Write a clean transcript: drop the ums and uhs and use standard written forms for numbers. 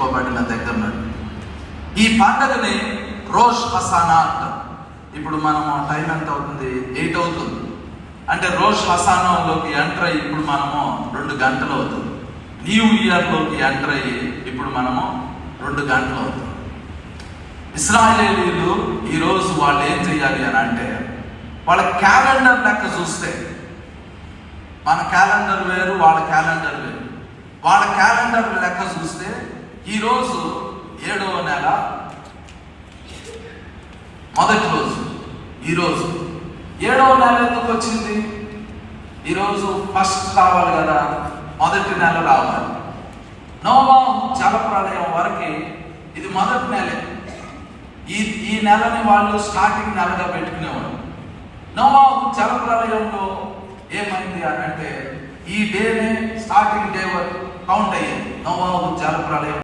రక్షింపబడిన దగ్గర నుండి. ఈ పండగని రోష్ హసానా అంటారు. ఇప్పుడు మనము టైం ఎంత అవుతుంది? 8 అవుతుంది. అంటే రోష్ హసానాలోకి ఎంటర్ అయ్యి ఇప్పుడు మనము 2 గంటలు అవుతుంది. న్యూ ఇయర్లోకి ఎంటర్ అయ్యి ఇప్పుడు మనము 2 గంటలు అవుతుంది. ఇశ్రాయేలీలు ఈరోజు వాళ్ళు ఏం చేయాలి అని అంటే, వాళ్ళ క్యాలెండర్ లెక్క చూస్తే మన క్యాలెండర్ వేరు, వాళ్ళ క్యాలెండర్ వేరు. వాళ్ళ క్యాలెండర్ లెక్క చూస్తే ఈరోజు 7వ నెల మొదటి రోజు. ఈరోజు 7వ నెల ఎందుకు వచ్చింది? ఈరోజు ఫస్ట్ రావాలి కదా, మొదటి నెల రావాలి. నోవాహు జలప్రళయం వరకు ఇది మొదటి నెలే. ఈ నెలని వాళ్ళు స్టార్టింగ్ నెలగా పెట్టుకునేవాడు. నోవాహు జలప్రళయంలో ఏమైంది అని అంటే, ఈ డేనే స్టార్టింగ్ డే కౌంట్ అయ్యింది. నోవాహు జలప్రళయం